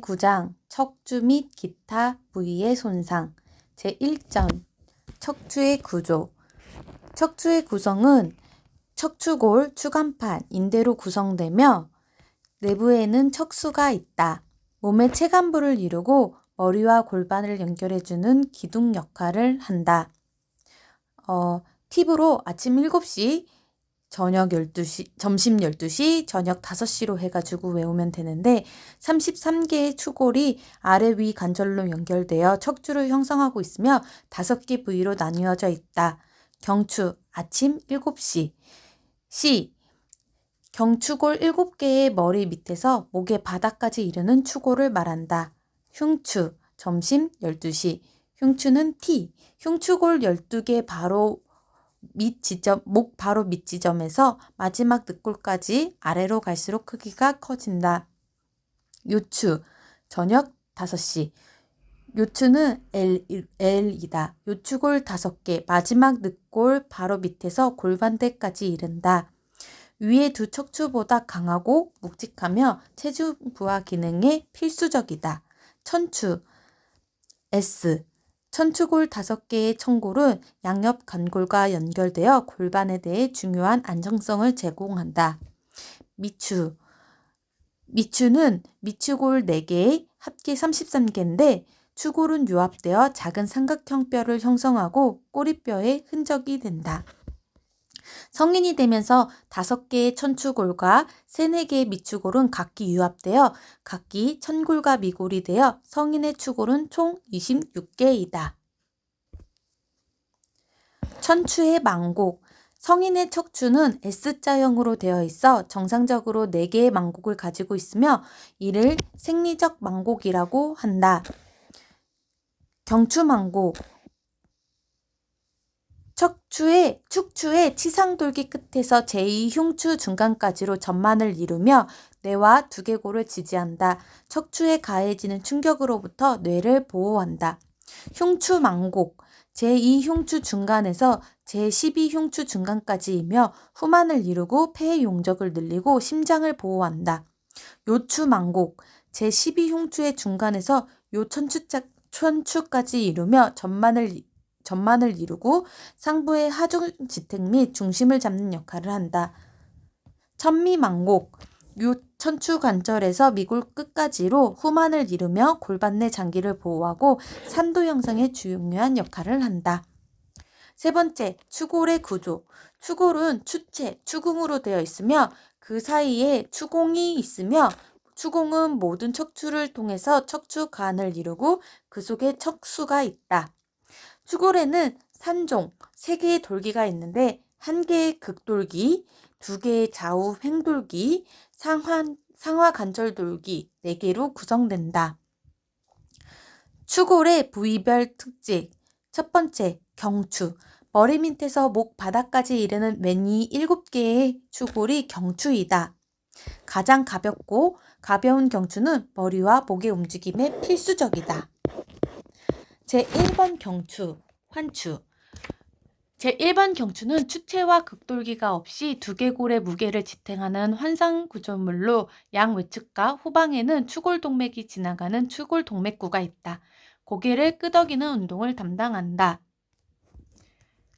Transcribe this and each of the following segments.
제9장 척추 및 기타 부위의 손상 제1전 척추의 구조. 척추의 구성은 척추골, 추간판, 인대로 구성되며 내부에는 척수가 있다. 몸의 체간부를 이루고 머리와 골반을 연결해주는 기둥 역할을 한다. 팁으로 아침 7시, 저녁 12시, 점심 12시, 저녁 5시로 해가지고 외우면 되는데 33개의 추골이 아래 위 관절로 연결되어 척추를 형성하고 있으며 5개 부위로 나뉘어져 있다. 경추, 아침 7시. 시, 경추골 7개의 머리 밑에서 목의 바닥까지 이르는 추골을 말한다. 흉추, 점심 12시. 흉추는 T, 흉추골 12개 바로 목 바로 밑 지점에서 마지막 늑골까지 아래로 갈수록 크기가 커진다. 요추, 저녁 5시. 요추는 L이다. 요추골 5개, 마지막 늑골 바로 밑에서 골반대까지 이른다. 위의 두 척추보다 강하고 묵직하며 체중 부하 기능에 필수적이다. 천추, S. 천추골 5개의 천골은 양옆 관골과 연결되어 골반에 대해 중요한 안정성을 제공한다. 미추. 미추는 미추골 4개의 합계 33개인데 추골은 요합되어 작은 삼각형 뼈를 형성하고 꼬리뼈의 흔적이 된다. 성인이 되면서 5개의 천추골과 3-4개의 미추골은 각기 유합되어 각기 천골과 미골이 되어 성인의 추골은 총 26개이다. 천추의 망곡. 성인의 척추는 S자형으로 되어 있어 정상적으로 4개의 망곡을 가지고 있으며 이를 생리적 망곡이라고 한다. 경추망곡. 축추의 치상돌기 끝에서 제2흉추 중간까지로 전만을 이루며 뇌와 두개골을 지지한다. 척추에 가해지는 충격으로부터 뇌를 보호한다. 흉추망곡. 제2흉추 중간에서 제12흉추 중간까지이며 후만을 이루고 폐의 용적을 늘리고 심장을 보호한다. 요추망곡. 제12흉추의 중간에서 요천추까지 이루며 전만을 이루고 상부의 하중지택 및 중심을 잡는 역할을 한다. 천미망곡. 요천추 관절에서 미골 끝까지로 후만을 이루며 골반 내 장기를 보호하고 산도 형성에 중요한 역할을 한다. 세 번째, 추골의 구조. 추골은 추체, 추궁으로 되어 있으며 그 사이에 추공이 있으며 추공은 모든 척추를 통해서 척추관을 이루고 그 속에 척수가 있다. 추골에는 3종, 3개의 돌기가 있는데 1개의 극돌기, 2개의 좌우 횡돌기, 상하 관절 돌기 4개로 구성된다. 추골의 부위별 특징. 첫 번째, 경추. 머리 밑에서 목 바닥까지 이르는 맨위 7개의 추골이 경추이다. 가장 가볍고 가벼운 경추는 머리와 목의 움직임에 필수적이다. 제1번 경추, 환추. 제1번 경추는 추체와 극돌기가 없이 두개골의 무게를 지탱하는 환상 구조물로 양 외측과 후방에는 추골동맥이 지나가는 추골동맥구가 있다. 고개를 끄덕이는 운동을 담당한다.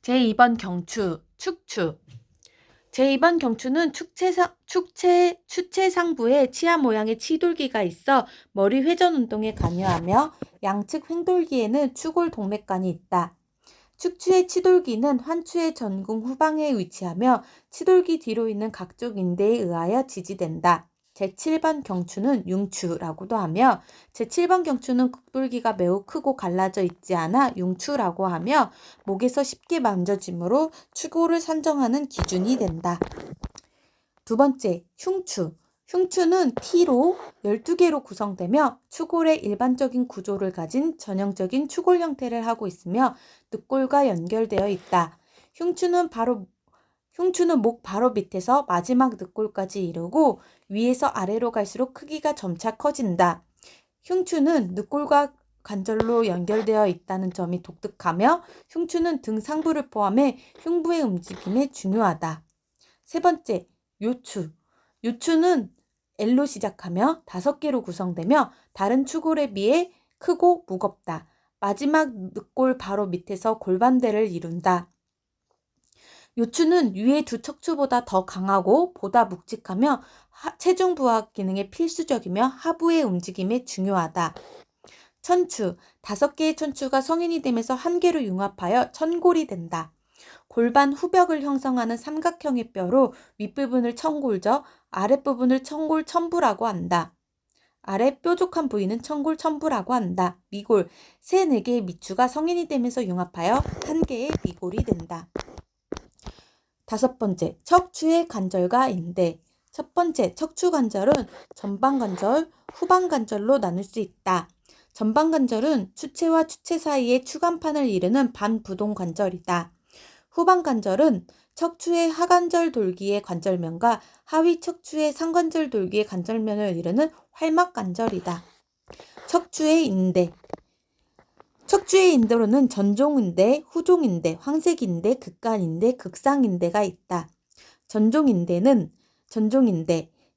제2번 경추, 축추. 제2번 경추는 추체 상부에 치아 모양의 치돌기가 있어 머리 회전 운동에 관여하며 양측 횡돌기에는 추골 동맥관이 있다. 축추의 치돌기는 환추의 전궁 후방에 위치하며 치돌기 뒤로 있는 각종 인대에 의하여 지지된다. 제7번 경추는 융추라고도 하며 제7번 경추는 극돌기가 매우 크고 갈라져 있지 않아 융추라고 하며 목에서 쉽게 만져지므로 추골을 산정하는 기준이 된다. 두 번째, 흉추. 흉추는 T로 12개로 구성되며 추골의 일반적인 구조를 가진 전형적인 추골 형태를 하고 있으며 늑골과 연결되어 있다. 흉추는 목 바로 밑에서 마지막 늑골까지 이루고 위에서 아래로 갈수록 크기가 점차 커진다. 흉추는 늑골과 관절로 연결되어 있다는 점이 독특하며 흉추는 등 상부를 포함해 흉부의 움직임에 중요하다. 세 번째, 요추. 요추는 L로 시작하며 5개로 구성되며 다른 추골에 비해 크고 무겁다. 마지막 늑골 바로 밑에서 골반대를 이룬다. 요추는 위의 두 척추보다 더 강하고 보다 묵직하며 체중 부하 기능에 필수적이며 하부의 움직임에 중요하다. 천추, 5개의 천추가 성인이 되면서 한 개로 융합하여 천골이 된다. 골반 후벽을 형성하는 삼각형의 뼈로 윗부분을 청골저, 아랫부분을 청골천부라고 한다. 아래 뾰족한 부위는 청골천부라고 한다. 미골, 3, 4개의 미추가 성인이 되면서 융합하여 한 개의 미골이 된다. 5번째, 척추의 관절과 인대. 첫 번째, 척추 관절은 전방 관절, 후방 관절로 나눌 수 있다. 전방 관절은 추체와 추체 사이의 추간판을 이루는 반부동 관절이다. 후방 관절은 척추의 하관절 돌기의 관절면과 하위 척추의 상관절 돌기의 관절면을 이루는 활막 관절이다. 척추의 인대. 척추의 인대로는 전종인대, 후종인대, 황색인대, 극간인대, 극상인대가 있다. 전종인대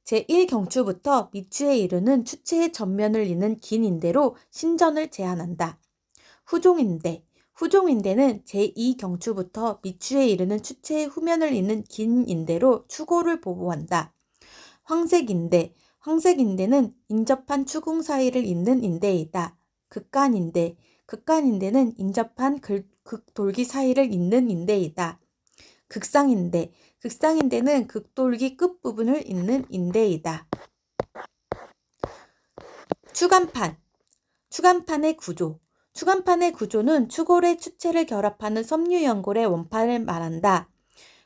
제1경추부터 밑추에 이르는 추체의 전면을 잇는 긴 인대로 신전을 제한한다. 후종인대는 제2경추부터 밑추에 이르는 추체의 후면을 잇는 긴 인대로 추골을 보호한다. 황색인대는 인접한 추궁 사이를 잇는 인대이다. 극간인대는 인접한 극돌기 사이를 잇는 인대이다. 극상인대는 극돌기 끝부분을 잇는 인대이다. 추간판의 구조. 추간판의 구조는 추골의 추체를 결합하는 섬유연골의 원판을 말한다.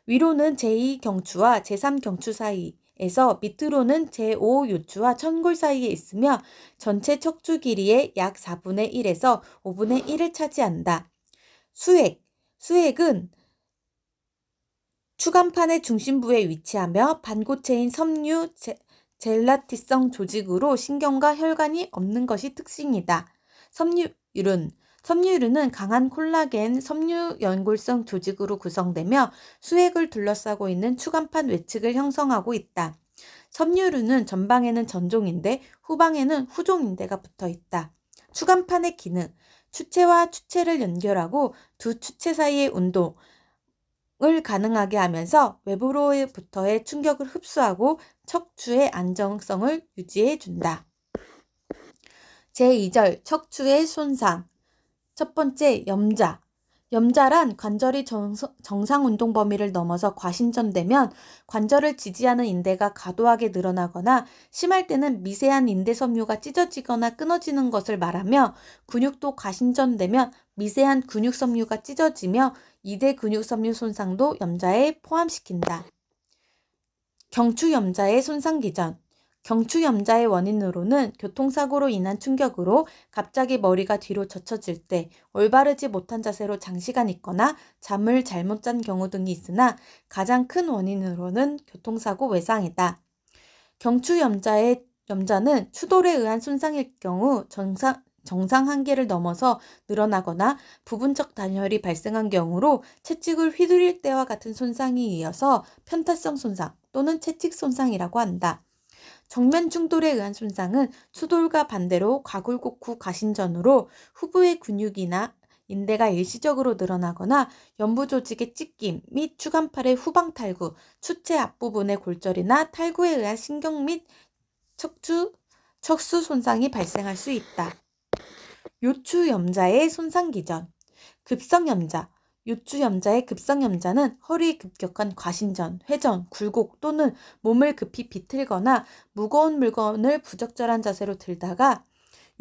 위로는 제2경추와 제3경추 사이에서 밑으로는 제5요추와 천골 사이에 있으며 전체 척추 길이의 약 4분의 1에서 5분의 1을 차지한다. 수액은 추간판의 중심부에 위치하며 반고체인 섬유 젤라티성 조직으로 신경과 혈관이 없는 것이 특징이다. 섬유류는 강한 콜라겐 섬유연골성 조직으로 구성되며 수액을 둘러싸고 있는 추간판 외측을 형성하고 있다. 섬유류는 전방에는 전종인대, 후방에는 후종인대가 붙어 있다. 추간판의 기능, 추체와 추체를 연결하고 두 추체 사이의 운동을 가능하게 하면서 외부로부터의 충격을 흡수하고 척추의 안정성을 유지해 준다. 제2절 척추의 손상. 첫 번째, 염자란 관절이 정상 운동 범위를 넘어서 과신전되면 관절을 지지하는 인대가 과도하게 늘어나거나 심할 때는 미세한 인대 섬유가 찢어지거나 끊어지는 것을 말하며 근육도 과신전되면 미세한 근육 섬유가 찢어지며 이대 근육 섬유 손상도 염자에 포함시킨다. 경추염자의 손상 기전. 경추염자의 원인으로는 교통사고로 인한 충격으로 갑자기 머리가 뒤로 젖혀질 때, 올바르지 못한 자세로 장시간 있거나 잠을 잘못 잔 경우 등이 있으나 가장 큰 원인으로는 교통사고 외상이다. 경추염자는 추돌에 의한 손상일 경우 정상 한계를 넘어서 늘어나거나 부분적 단열이 발생한 경우로 채찍을 휘두를 때와 같은 손상이 이어서 편타성 손상 또는 채찍 손상이라고 한다. 정면 충돌에 의한 손상은 추돌과 반대로 과골곡후 과신전으로 후부의 근육이나 인대가 일시적으로 늘어나거나 연부 조직의 찢김 및 추간팔의 후방 탈구, 추체 앞부분의 골절이나 탈구에 의한 신경 및 척수 손상이 발생할 수 있다. 요추염자의 손상 기전. 요추염자의 급성염자는 허리의 급격한 과신전, 회전, 굴곡 또는 몸을 급히 비틀거나 무거운 물건을 부적절한 자세로 들다가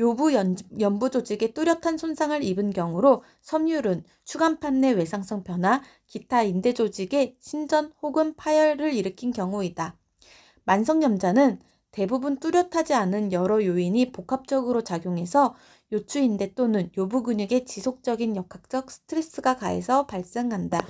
요부 연부 조직에 뚜렷한 손상을 입은 경우로 섬유륜, 추간판 내 외상성 변화, 기타 인대 조직의 신전 혹은 파열을 일으킨 경우이다. 만성염자는 대부분 뚜렷하지 않은 여러 요인이 복합적으로 작용해서 요추인대 또는 요부 근육에 지속적인 역학적 스트레스가 가해서 발생한다.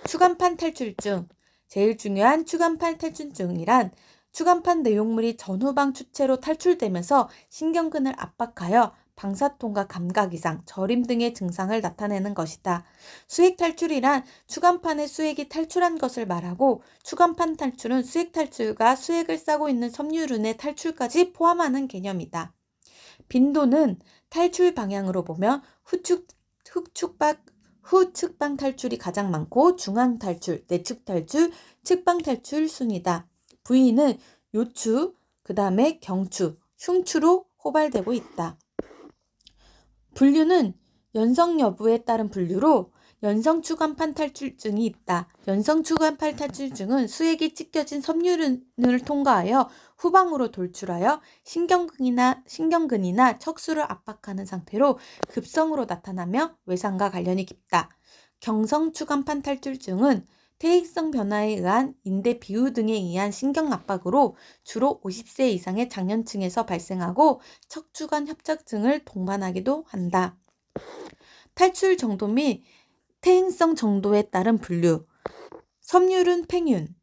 추간판 탈출증. 제일 중요한 추간판 탈출증이란 추간판 내용물이 전후방 추체로 탈출되면서 신경근을 압박하여 방사통과 감각 이상, 저림 등의 증상을 나타내는 것이다. 수액 탈출이란 추간판의 수액이 탈출한 것을 말하고 추간판 탈출은 수액 탈출과 수액을 싸고 있는 섬유륜의 탈출까지 포함하는 개념이다. 빈도는 탈출 방향으로 보면 후측방 탈출이 가장 많고 중앙 탈출, 내측 탈출, 측방 탈출 순이다. 부위는 요추, 그 다음에 경추, 흉추로 호발되고 있다. 분류는 연성 여부에 따른 분류로 연성 추간판 탈출증이 있다. 연성 추간판 탈출증은 수액이 찢겨진 섬유륜을 통과하여 후방으로 돌출하여 신경근이나 척수를 압박하는 상태로 급성으로 나타나며 외상과 관련이 깊다. 경성 추간판 탈출증은 퇴행성 변화에 의한 인대 비우 등에 의한 신경 압박으로 주로 50세 이상의 장년층에서 발생하고 척추관 협착증을 동반하기도 한다. 탈출 정도 및 퇴행성 정도에 따른 분류. 섬유륜 팽윤.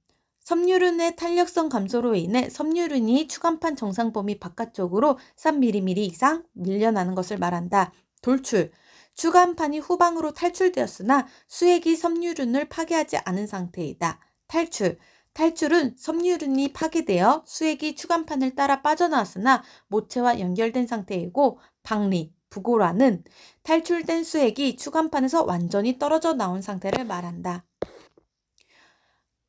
섬유륜의 탄력성 감소로 인해 섬유륜이 추간판 정상 범위 바깥쪽으로 3mm 이상 밀려나는 것을 말한다. 돌출. 추간판이 후방으로 탈출되었으나 수액이 섬유륜을 파괴하지 않은 상태이다. 탈출. 탈출은 섬유륜이 파괴되어 수액이 추간판을 따라 빠져나왔으나 모체와 연결된 상태이고, 박리, 부고라는 탈출된 수액이 추간판에서 완전히 떨어져 나온 상태를 말한다.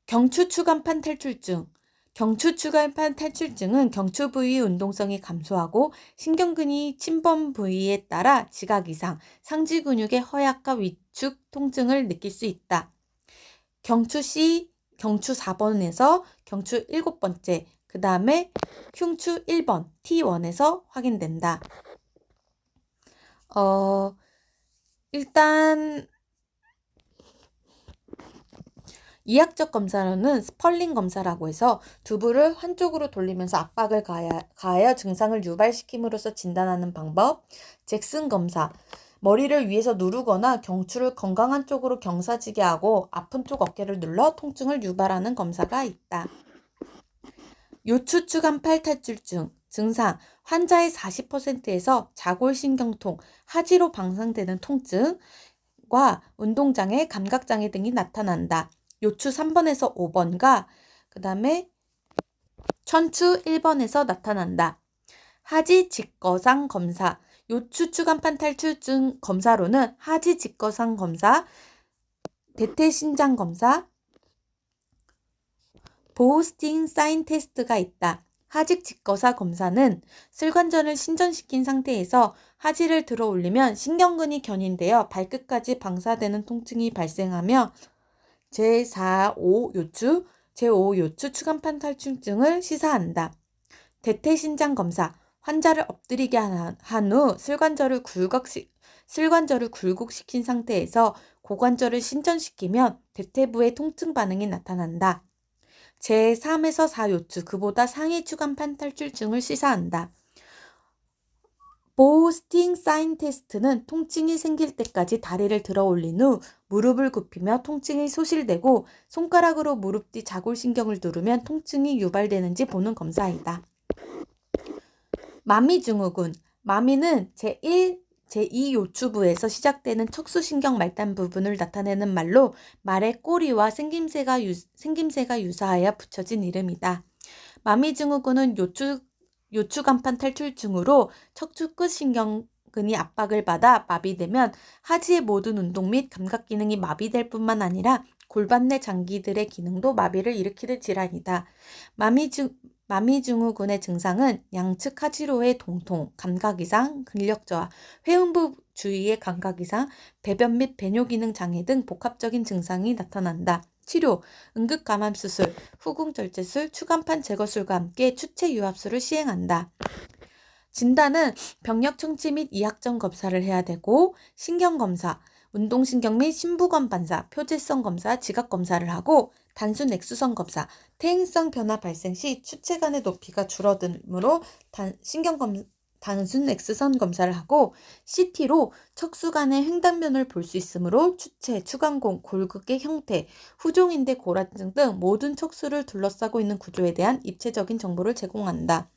경추 추간판 탈출증. 경추 추간판 탈출증은 경추 부위 운동성이 감소하고 신경근이 침범 부위에 따라 지각 이상, 상지 근육의 허약과 위축 통증을 느낄 수 있다. 경추 C, 경추 4번에서 경추 7번째, 그 다음에 흉추 1번, T1에서 확인된다. 일단 이학적 검사로는 스펄링 검사라고 해서 두부를 한쪽으로 돌리면서 압박을 가하여 증상을 유발시킴으로써 진단하는 방법. 잭슨 검사. 머리를 위에서 누르거나 경추를 건강한 쪽으로 경사지게 하고 아픈 쪽 어깨를 눌러 통증을 유발하는 검사가 있다. 요추 추간판 탈출증. 증상. 환자의 40%에서 자골신경통, 하지로 방상되는 통증과 운동장애, 감각장애 등이 나타난다. 요추 3번에서 5번과 그 다음에 천추 1번에서 나타난다. 하지 직거상 검사. 요추 추간판 탈출증 검사로는 하지 직거상 검사, 대퇴신장 검사, 보호스팅 사인 테스트가 있다. 하지 직거사 검사는 슬관절을 신전시킨 상태에서 하지를 들어 올리면 신경근이 견인되어 발끝까지 방사되는 통증이 발생하며 제4, 5 요추 추간판 탈출증을 시사한다. 대퇴신장 검사. 환자를 엎드리게 한 후 슬관절을 굴곡시킨 상태에서 고관절을 신전시키면 대퇴부의 통증 반응이 나타난다. 제3에서 4 요추, 그보다 상위 추간판 탈출증을 시사한다. 보호스팅 사인 테스트는 통증이 생길 때까지 다리를 들어 올린 후 무릎을 굽히며 통증이 소실되고 손가락으로 무릎 뒤 자골신경을 누르면 통증이 유발되는지 보는 검사이다. 마미증후군. 마미는 제1, 제2 요추부에서 시작되는 척수신경 말단 부분을 나타내는 말로 말의 꼬리와 생김새가 유사하여 붙여진 이름이다. 마미증후군은 요추간판 탈출증으로 척추 끝 신경근이 압박을 받아 마비되면 하지의 모든 운동 및 감각 기능이 마비될 뿐만 아니라 골반 내 장기들의 기능도 마비를 일으키는 질환이다. 마미증후군의 증상은 양측 하지로의 동통, 감각 이상, 근력 저하, 회음부 주위의 감각 이상, 배변 및 배뇨 기능 장애 등 복합적인 증상이 나타난다. 치료, 응급감암수술, 후궁절제술, 추간판 제거술과 함께 추체 유압술을 시행한다. 진단은 병력 청취 및 이학적 검사를 해야 되고 신경검사, 운동신경 및 신부건 반사, 표재성 검사, 지각검사를 하고 단순 엑스선 검사, 퇴행성 변화 발생 시 추체간의 높이가 줄어들므로 단순 엑스선 검사를 하고 CT로 척수간의 횡단면을 볼 수 있으므로 추체, 추간공, 골극의 형태, 후종인대 고라증 등 모든 척수를 둘러싸고 있는 구조에 대한 입체적인 정보를 제공한다.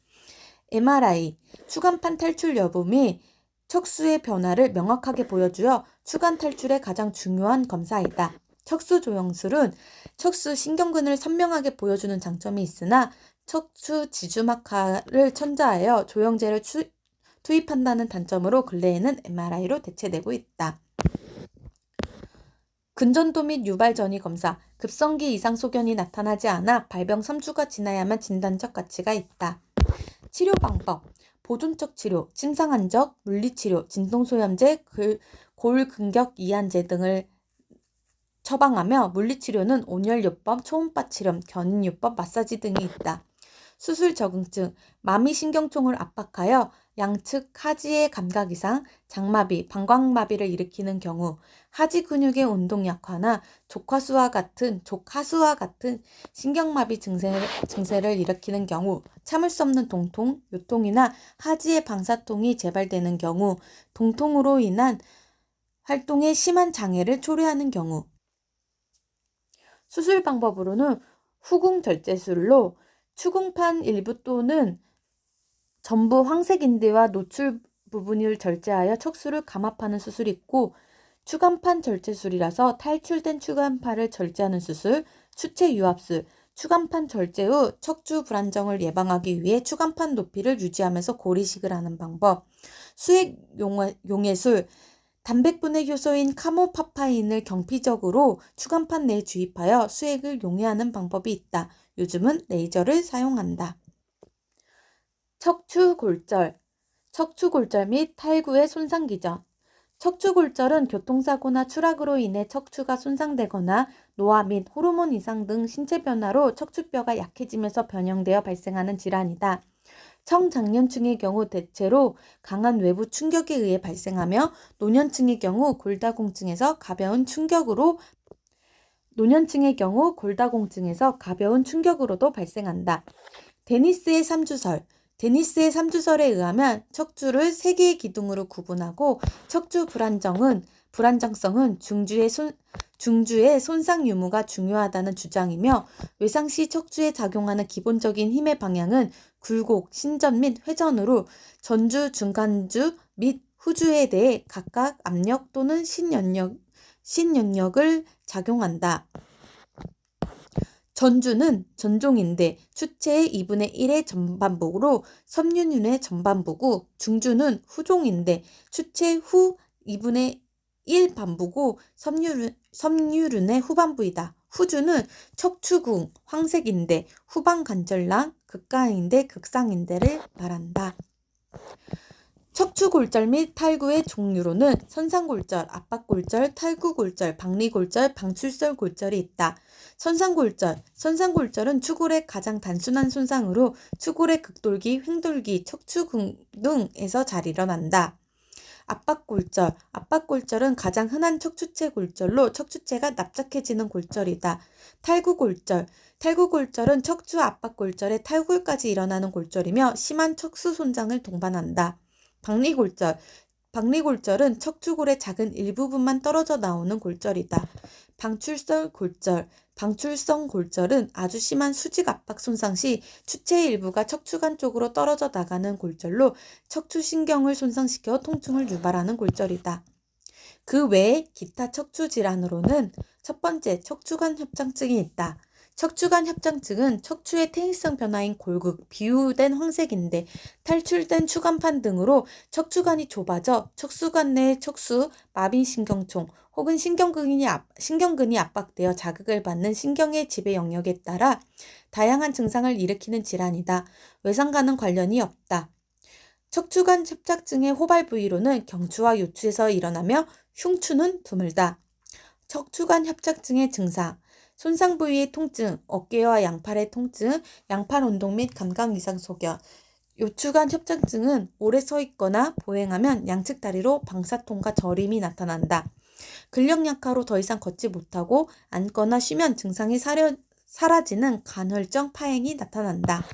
MRI, 추간판 탈출 여부 및 척수의 변화를 명확하게 보여주어 추간 탈출에 가장 중요한 검사이다. 척수 조형술은 척수 신경근을 선명하게 보여주는 장점이 있으나 척추 지주막하를 천자하여 조형제를 투입한다는 단점으로 근래에는 MRI로 대체되고 있다. 근전도 및 유발 전이 검사, 급성기 이상 소견이 나타나지 않아 발병 3주가 지나야만 진단적 가치가 있다. 치료 방법, 보존적 치료, 침상한적, 물리치료, 진동소염제, 골근격 이완제 등을 처방하며 물리치료는 온열요법, 초음파 치료, 견인요법, 마사지 등이 있다. 수술 적응증, 마미신경총을 압박하여 양측 하지의 감각 이상, 장마비, 방광마비를 일으키는 경우, 하지 근육의 운동 약화나 족하수와 같은 신경마비 증세를 일으키는 경우, 참을 수 없는 동통, 요통이나 하지의 방사통이 재발되는 경우, 동통으로 인한 활동에 심한 장애를 초래하는 경우. 수술 방법으로는 후궁절제술로 추궁판 일부 또는 전부 황색인대와 노출 부분을 절제하여 척수를 감압하는 수술이 있고, 추간판 절제술이라서 탈출된 추간판을 절제하는 수술, 추체유압술, 추간판 절제 후 척추 불안정을 예방하기 위해 추간판 높이를 유지하면서 고리식을 하는 방법, 수액 용해술, 단백분의 효소인 카모파파인을 경피적으로 추간판 내에 주입하여 수액을 용해하는 방법이 있다. 요즘은 레이저를 사용한다. 척추골절, 척추골절 및 탈구의 손상 기전. 척추골절은 교통사고나 추락으로 인해 척추가 손상되거나 노화 및 호르몬 이상 등 신체 변화로 척추뼈가 약해지면서 변형되어 발생하는 질환이다. 청장년층의 경우 대체로 강한 외부 충격에 의해 발생하며 노년층의 경우 골다공증에서 가벼운 충격으로도 발생한다. 데니스의 3주설. 데니스의 3주설에 의하면 척추를 3개의 기둥으로 구분하고 척추 불안정성은 중주의 손상 유무가 중요하다는 주장이며 외상시 척추에 작용하는 기본적인 힘의 방향은 굴곡, 신전 및 회전으로 전주, 중간주 및 후주에 대해 각각 압력 또는 신연력을 작용한다. 전주는 전종인대, 추체의 2분의 1의 전반부로 섬유륜의 전반부고, 중주는 후종인대, 추체 후 2분의 1 반부고 섬유륜의 후반부이다. 후주는 척추궁, 황색인대, 후방관절낭, 극간인대, 극상인대를 말한다. 척추골절 및 탈구의 종류로는 선상골절, 압박골절, 탈구골절, 박리골절, 방출설골절이 있다. 선상골절은 추골의 가장 단순한 손상으로 추골의 극돌기, 횡돌기, 척추궁 등에서 잘 일어난다. 압박골절은 가장 흔한 척추체 골절로 척추체가 납작해지는 골절이다. 탈구골절은 척추 압박골절에 탈골까지 일어나는 골절이며 심한 척수 손상을 동반한다. 박리골절은 척추골의 작은 일부분만 떨어져 나오는 골절이다. 방출성 골절은 아주 심한 수직 압박 손상 시 추체의 일부가 척추관 쪽으로 떨어져 나가는 골절로 척추신경을 손상시켜 통증을 유발하는 골절이다. 그 외에 기타 척추 질환으로는 첫 번째, 척추관 협장증이 있다. 척추관 협장증은 척추의 퇴행성 변화인 골극, 비유된 황색인대, 탈출된 추간판 등으로 척추관이 좁아져 척수관 내 척수, 마비신경총 혹은 신경근이 압박되어 자극을 받는 신경의 지배 영역에 따라 다양한 증상을 일으키는 질환이다. 외상과는 관련이 없다. 척추관 협착증의 호발 부위로는 경추와 요추에서 일어나며 흉추는 드물다. 척추관 협착증의 증상, 손상 부위의 통증, 어깨와 양팔의 통증, 양팔 운동 및 감각 이상 소견. 요추관 협착증은 오래 서 있거나 보행하면 양측 다리로 방사통과 저림이 나타난다. 근력 약화로 더 이상 걷지 못하고 앉거나 쉬면 증상이 사라지는 간헐적 파행이 나타난다.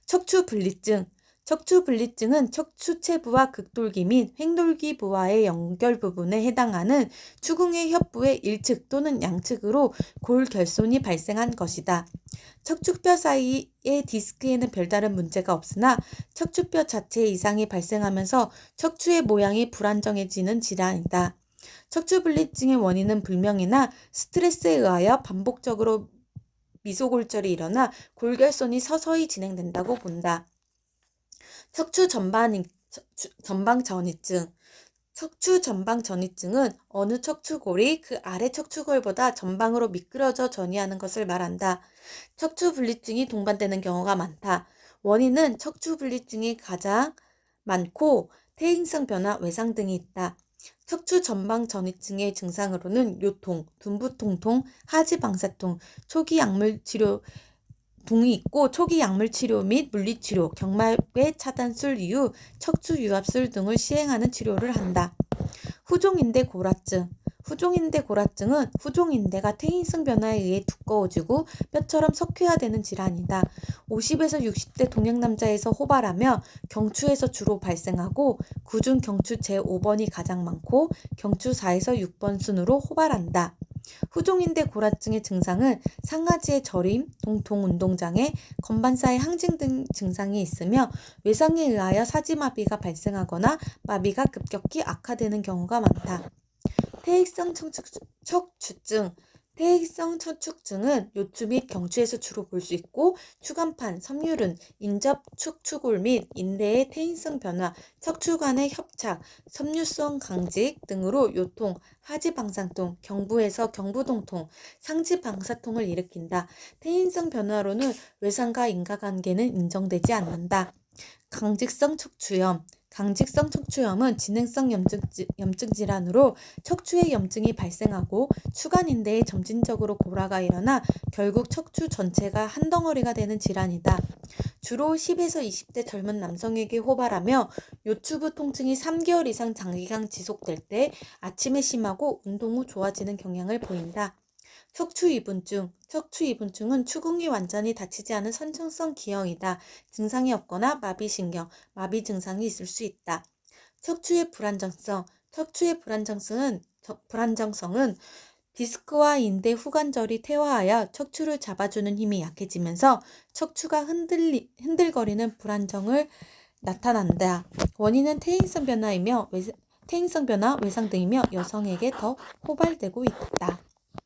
척추 분리증, 척추분리증은 척추체부와 극돌기 및 횡돌기부와의 연결 부분에 해당하는 추궁의 협부의 일측 또는 양측으로 골결손이 발생한 것이다. 척추뼈 사이의 디스크에는 별다른 문제가 없으나 척추뼈 자체에 이상이 발생하면서 척추의 모양이 불안정해지는 질환이다. 척추분리증의 원인은 불명이나 스트레스에 의하여 반복적으로 미소골절이 일어나 골결손이 서서히 진행된다고 본다. 척추 전방 전이증. 척추 전방 전이증은 어느 척추골이 그 아래 척추골보다 전방으로 미끄러져 전이하는 것을 말한다. 척추 분리증이 동반되는 경우가 많다. 원인은 척추 분리증이 가장 많고 퇴행성 변화, 외상 등이 있다. 척추 전방 전이증의 증상으로는 요통, 둔부 통통, 하지 방사통, 초기 약물 치료 등이 있고 초기 약물 치료 및 물리치료, 경막외 차단술 이후 척추 유압술 등을 시행하는 치료를 한다. 후종인대 골화증. 후종인대 골화증은 후종인대가 퇴행성 변화에 의해 두꺼워지고 뼈처럼 석회화되는 질환이다. 50에서 60대 동양 남자에서 호발하며 경추에서 주로 발생하고 그중 경추 제5번이 가장 많고 경추 4에서 6번 순으로 호발한다. 후종인대 골화증의 증상은 상하지의 저림, 동통, 운동장애, 건반사의 항진 등 증상이 있으며 외상에 의하여 사지마비가 발생하거나 마비가 급격히 악화되는 경우가 많다. 퇴행성 척추증. 퇴행성 척추증은 요추 및 경추에서 주로 볼 수 있고 추간판, 섬유륜, 인접 척추골 및 인대의 퇴행성 변화, 척추 간의 협착, 섬유성 강직 등으로 요통, 하지방사통, 경부에서 경부동통, 상지방사통을 일으킨다. 퇴행성 변화로는 외상과 인과관계는 인정되지 않는다. 강직성 척추염. 강직성 척추염은 진행성 염증 질환으로 척추에 염증이 발생하고 추간인대에 점진적으로 골화가 일어나 결국 척추 전체가 한 덩어리가 되는 질환이다. 주로 10에서 20대 젊은 남성에게 호발하며 요추부 통증이 3개월 이상 장기간 지속될 때 아침에 심하고 운동 후 좋아지는 경향을 보인다. 척추이분증. 척추이분증은 추궁이 완전히 닫히지 않은 선천성 기형이다. 증상이 없거나 마비신경, 마비 증상이 있을 수 있다. 척추의 불안정성. 척추의 불안정성은 디스크와 인대 후관절이 퇴화하여 척추를 잡아주는 힘이 약해지면서 척추가 흔들거리는 불안정을 나타난다. 원인은 퇴행성 변화, 외상 등이며 여성에게 더 호발되고 있다.